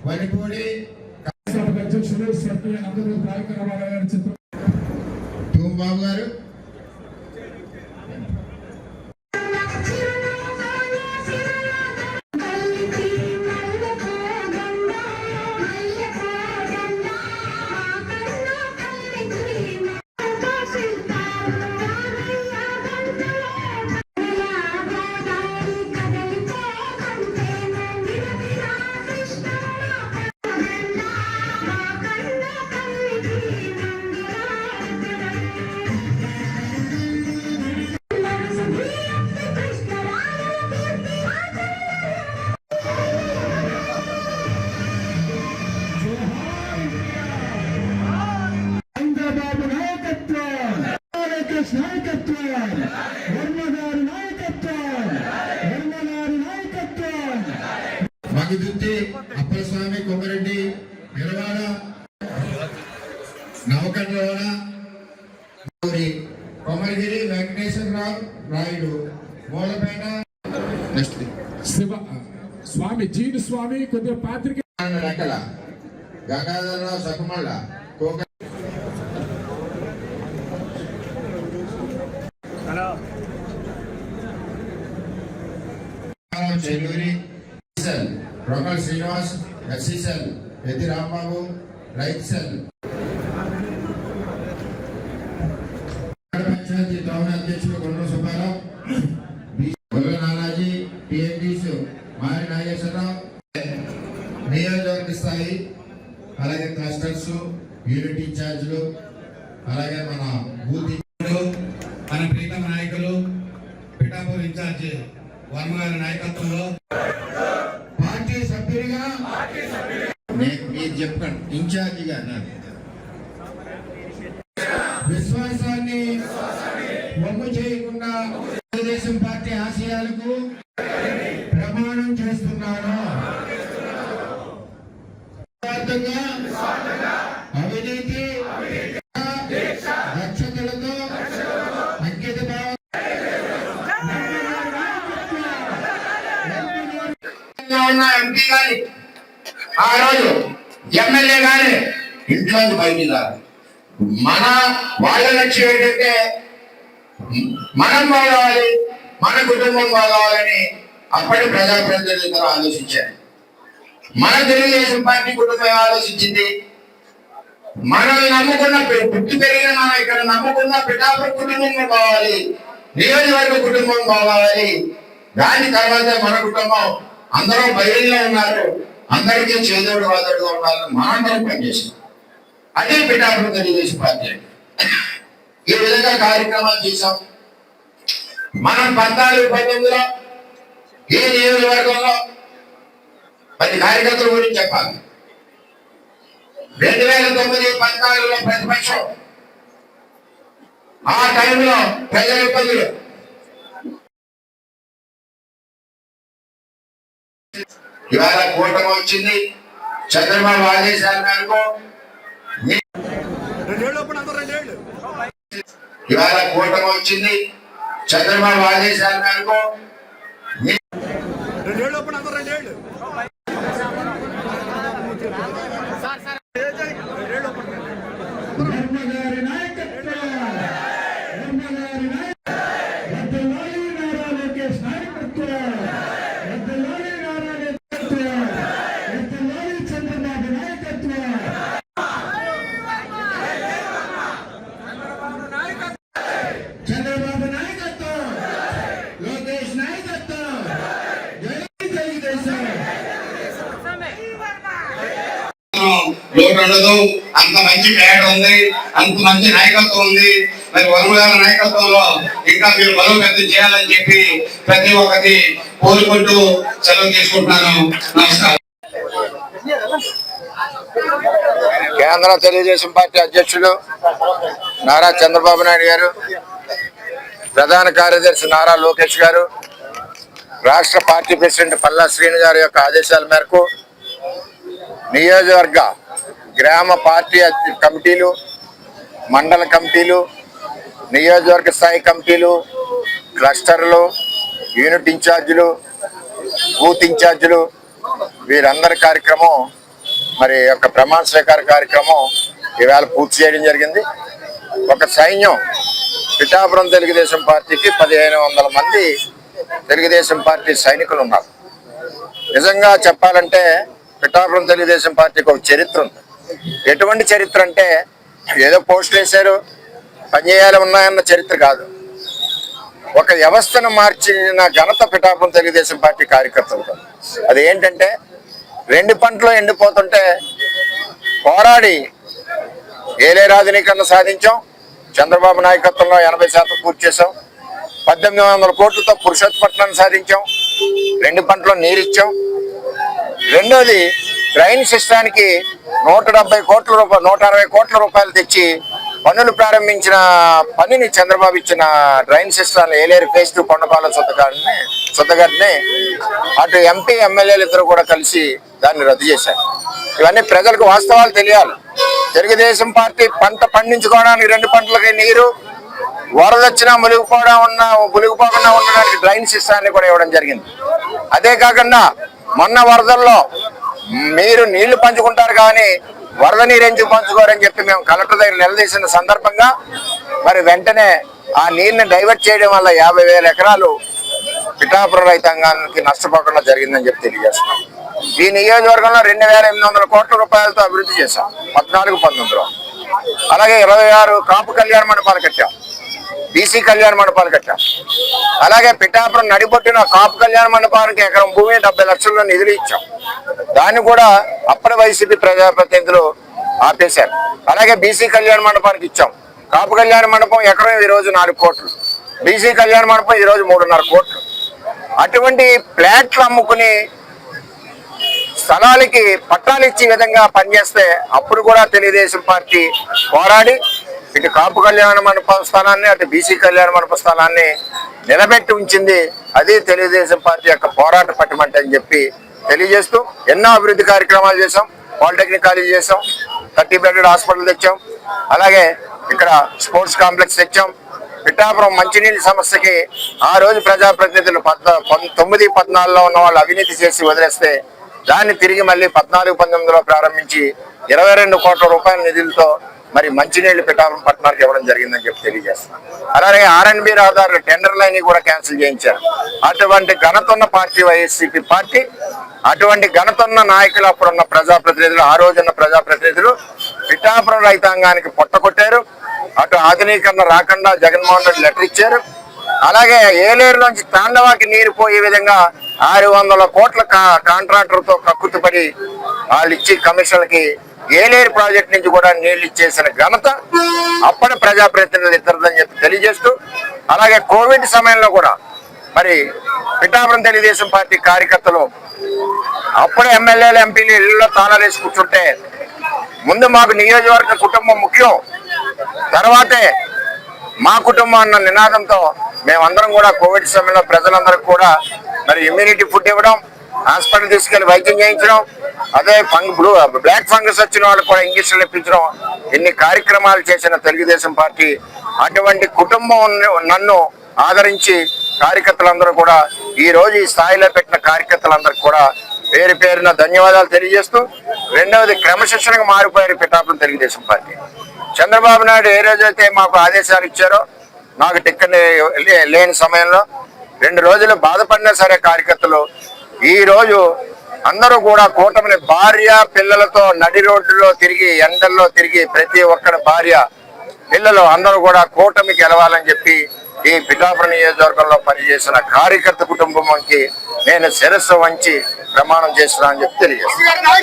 వనిపూడి అధ్యక్షులు సర్పంచ్ నందమూరి తారక రామారావు గారి చిత్రం బాబు గారు మగిదుత్తి అప్పలస్వామి కొమ్మరెడ్డి నిలవాడ నవకండ్రవాడ కొమరగిరి వెంకటేశ్వరరావు రాయుడు మూలపేట శివ స్వామి జీని స్వామి కొద్దిగా పాత్రిక రెక్కల గంగాధరరావు సకుమళ్ళ చెల్లూరి రోకల్ శ్రీనివాస్ ఎస్సీసెల్ ఎత్తి రాంబాబు రైతు సెల్ పంచాయతీ టౌన్ అధ్యక్షులు కొండ సుబ్బారావు గొల్ల నానాజీ టిఎండీస్ మారి నాగేశ్వరరావు నియోజకవర్గ స్థాయి అలాగే క్లస్టర్స్ యూనిట్ ఇన్ఛార్జీలు అలాగే మన బూత్ మన ప్రీతమ నాయకులు పిఠాపూర్ ఇన్ఛార్జి వర్మ గారి నాయకత్వంలో పార్టీ సభ్యుడిగా మీరు చెప్పండి ఇన్ఛార్జిగా విశ్వాసాన్ని వమ్ము చేయకుండా తెలుగుదేశం పార్టీ ఆశయాలకు ప్రమాణం చేస్తున్నాను. అవినీతి దక్షతలతో అంకిత ఉన్న ఎంపీ గాని ఆ రోజు ఎమ్మెల్యే గాని ఇంట్లో బయట మన వాళ్ళ లక్ష్యం ఏంటంటే మనం బాగాలి, మన కుటుంబం బాగాలని అప్పటి ప్రజాప్రతినిధులు ఆలోచించారు. మన తెలుగుదేశం పార్టీ కుటుంబం ఆలోచించింది. మనం నమ్ముకున్న పుట్టి పెరిగిన మనం ఇక్కడ నమ్ముకున్న పిఠాపురం కుటుంబం కావాలి, నియోజకవర్గ కుటుంబం కావాలి. దాని తర్వాత మన కుటుంబం అందరూ బయలులో ఉన్నారు, అందరికీ చేదోడు వాదోడుగా ఉండాలని మనందరం పనిచేసాం. అదే పిఠాపురం తెలుగుదేశం పార్టీ. ఈ విధంగా కార్యక్రమాలు చేశాం. మనం 14-19లో ఏ నియోజకవర్గంలో 10 కార్యకర్తల గురించి చెప్పాలి. 2009-14లో ప్రతిపక్షం, ఆ టైంలో ప్రజల ఇబ్బందులు. ఇవాళ కూటమి వచ్చింది, చంద్రబాబు ఆదేశాల మేరకు ఇవాళ కూటమి వచ్చింది, చంద్రబాబు ఆదేశాల మేరకు లోటు ఉండదు. అంత మంచి పేట ఉంది, అంత మంచి నాయకత్వం ఉంది. మరి వర్మ గారి నాయకత్వంలో ఇంకా మీరు బలోపేతం చేయాలని చెప్పి ప్రతి ఒక్కటి కోరుకుంటూ సెలవు తీసుకుంటున్నాను. నమస్కారం. కేంద్ర తెలుగుదేశం పార్టీ అధ్యక్షులు నారా చంద్రబాబు నాయుడు గారు, ప్రధాన కార్యదర్శి నారా లోకేష్ గారు, రాష్ట్ర పార్టీ ప్రెసిడెంట్ పల్లా శ్రీను గారి యొక్క ఆదేశాల మేరకు నియోజకవర్గ గ్రామ పార్టీ కమిటీలు, మండల కమిటీలు, నియోజకవర్గ స్థాయి కమిటీలు, క్లస్టర్లు, యూనిట్ ఇన్ఛార్జీలు, బూత్ ఇన్ఛార్జీలు వీరందరి కార్యక్రమం మరి యొక్క ప్రమాణ స్వీకార కార్యక్రమం ఈవేళ పూర్తి చేయడం జరిగింది. ఒక సైన్యం పిఠాపురం తెలుగుదేశం పార్టీకి 1500 మంది తెలుగుదేశం పార్టీ సైనికులు ఉన్నారు. నిజంగా చెప్పాలంటే పిఠాపురం తెలుగుదేశం పార్టీకి ఒక చరిత్ర ఉంది. ఎటువంటి చరిత్ర అంటే ఏదో పోస్టులు వేశారు పనిచేయాలి ఉన్నాయన్న చరిత్ర కాదు. ఒక వ్యవస్థను మార్చిన ఘనత పిఠాపురం తెలుగుదేశం పార్టీ కార్యకర్తలు. అది ఏంటంటే 2 పంటలు ఎండిపోతుంటే పోరాడి ఏలే రాజనీకరణ సాధించాం. చంద్రబాబు నాయకత్వంలో 80% పూర్తి చేసాం. 1800 కోట్లతో పురుషోత్పట్నాన్ని సాధించాం. 2 పంటలో నీరిచ్చాం. రెండోది డ్రైన్ సిస్టానికి 160 కోట్ల రూపాయలు తెచ్చి పనులు ప్రారంభించిన పనిని చంద్రబాబు ఇచ్చిన drain system Yeleru phase 2 Kondapala సుద్దగడ్ని అటు ఎంపీ ఎమ్మెల్యేలు ఇద్దరు కూడా కలిసి దాన్ని రద్దు చేశారు. ఇవన్నీ ప్రజలకు వాస్తవాలు తెలియాలి. తెలుగుదేశం పార్టీ పంట పండించుకోవడానికి 2 పంటలకి నీరు, వరదొచ్చినా మునిగిపోకుండా ఉండడానికి డ్రైన్ సిస్టాన్ని కూడా ఇవ్వడం జరిగింది. అదే కాకుండా మొన్న వరదల్లో మీరు నీళ్లు పంచుకుంటారు కానీ వరద నీరు ఎందుకు పంచుకోరని చెప్పి మేము కలెక్టర్ దగ్గర నిలదీసిన సందర్భంగా మరి వెంటనే ఆ నీరుని డైవర్ట్ చేయడం వల్ల 50,000 ఎకరాలు పిఠాపురం రైతాంగానికి నష్టపోకుండా జరిగిందని చెప్పి తెలియజేస్తున్నాం. ఈ నియోజకవర్గంలో 2,800 కోట్ల రూపాయలతో అభివృద్ధి చేశాం 14-19లో. అలాగే 26 కాపు కళ్యాణ మండపాలు కట్టాం, బీసీ కళ్యాణ మండపాలు కట్టాం. అలాగే పిఠాపురం నడిపొట్టిన కాపు కళ్యాణ మండపానికి ఎకరం భూమి 70 లక్షల్లో నిధులు ఇచ్చాం. దాన్ని కూడా అప్పటి వైసీపీ ప్రజాప్రతినిధులు ఆపేశారు. అలాగే బీసీ కళ్యాణ మండపానికి ఇచ్చాం. కాపు కళ్యాణ మండపం ఎకరం ఈరోజు 4 కోట్లు, బీసీ కళ్యాణ మండపం ఈరోజు 3.5 కోట్లు. అటువంటి ప్లాట్లు అమ్ముకుని స్థలాలకి పట్టాలు ఇచ్చే విధంగా పనిచేస్తే అప్పుడు కూడా తెలుగుదేశం పార్టీ పోరాడి ఇటు కాపు కళ్యాణ మండప స్థలాన్ని అటు బీసీ కళ్యాణ మండప స్థలాన్ని నిలబెట్టి ఉంచింది. అది తెలుగుదేశం పార్టీ యొక్క పోరాట పట్టుమంట అని చెప్పి తెలియజేస్తూ ఎన్నో అభివృద్ధి కార్యక్రమాలు చేసాం. పాలిటెక్నిక్ కాలేజ్ చేసాం, 30 బెడెడ్ హాస్పిటల్ తెచ్చాం. అలాగే ఇక్కడ స్పోర్ట్స్ కాంప్లెక్స్ తెచ్చాం. పిఠాపురం మంచినీళ్ళ సమస్యకి ఆ రోజు ప్రజాప్రతినిధులు 19-14లో ఉన్న వాళ్ళు అవినీతి చేసి వదిలేస్తే దాన్ని తిరిగి మళ్ళీ 14-19లో ప్రారంభించి 22 కోట్ల రూపాయల నిధులతో మరి మంచినీళ్లు పిఠాపురం పట్టణానికి ఇవ్వడం జరిగిందని చెప్పి తెలియజేస్తున్నాం. అలాగే R&B రహదారులు టెండర్లన్నీ కూడా క్యాన్సిల్ చేయించారు. అటువంటి ఘనత ఉన్న పార్టీ వైసీపీ పార్టీ. అటువంటి ఘనత ఉన్న నాయకులు అప్పుడున్న ప్రజాప్రతినిధులు, ఆ రోజున్న ప్రజాప్రతినిధులు పిఠాపురం రైతాంగానికి పొట్టకొట్టారు. అటు ఆధునీకరణ రాకుండా జగన్మోహన్ రెడ్డి లెటర్ ఇచ్చారు. అలాగే ఏలేరులోంచి తాండవాకి నీరు పోయే విధంగా 600 కోట్ల కాంట్రాక్టర్తో కక్కుతుపడి వాళ్ళు ఇచ్చి కమిషన్లకి ఏలేరు ప్రాజెక్ట్ నుంచి కూడా నీళ్లు ఇచ్చేసిన ఘనత అప్పటి ప్రజాప్రతినిధులు ఇద్దరుదని చెప్పి తెలియజేస్తూ, అలాగే కోవిడ్ సమయంలో కూడా మరి పిఠాపురం తెలుగుదేశం పార్టీ కార్యకర్తలు అప్పుడే ఎమ్మెల్యేలు ఎంపీలు ఇళ్లలో తాళాలు వేసి కూర్చుంటే ముందు మాకు నియోజకవర్గ కుటుంబం ముఖ్యం, తర్వాతే మా కుటుంబం అన్న నినాదంతో మేమందరం కూడా కోవిడ్ సమయంలో ప్రజలందరికీ కూడా మరి ఇమ్యూనిటీ ఫుడ్ ఇవ్వడం, హాస్పిటల్ తీసుకెళ్లి వైద్యం చేయించడం, అదే బ్లాక్ ఫంగస్ వచ్చిన వాళ్ళకి కూడా ఇంజక్షన్లు ఇప్పించడం, ఎన్ని కార్యక్రమాలు చేసిన తెలుగుదేశం పార్టీ. అటువంటి కుటుంబం నన్ను ఆదరించి కార్యకర్తలందరూ కూడా ఈ రోజు ఈ స్థాయిలో పెట్టిన కార్యకర్తలందరికీ కూడా పేరు పేరున ధన్యవాదాలు తెలియజేస్తూ, రెండవది క్రమశిక్షణగా మారిపోయారు పిఠాపురం తెలుగుదేశం పార్టీ. చంద్రబాబు నాయుడు ఏ రోజైతే మాకు ఆదేశాలు ఇచ్చారో, నాకు టిక్కెట్ లేని సమయంలో 2 రోజులు బాధపడినా సరే కార్యకర్తలు ఈ రోజు అందరూ కూడా కూటమిని భార్య పిల్లలతో నడి రోడ్డులో తిరిగి ఎండల్లో తిరిగి ప్రతి ఒక్కరి భార్య పిల్లలు అందరూ కూడా కూటమికి గెలవాలని చెప్పి ఈ పిఠాపురం నియోజకవర్గంలో పనిచేసిన కార్యకర్త కుటుంబంకి నేను శిరస్సు వంచి ప్రమాణం చేస్తున్నానని చెప్పి తెలియజేస్తున్నాను.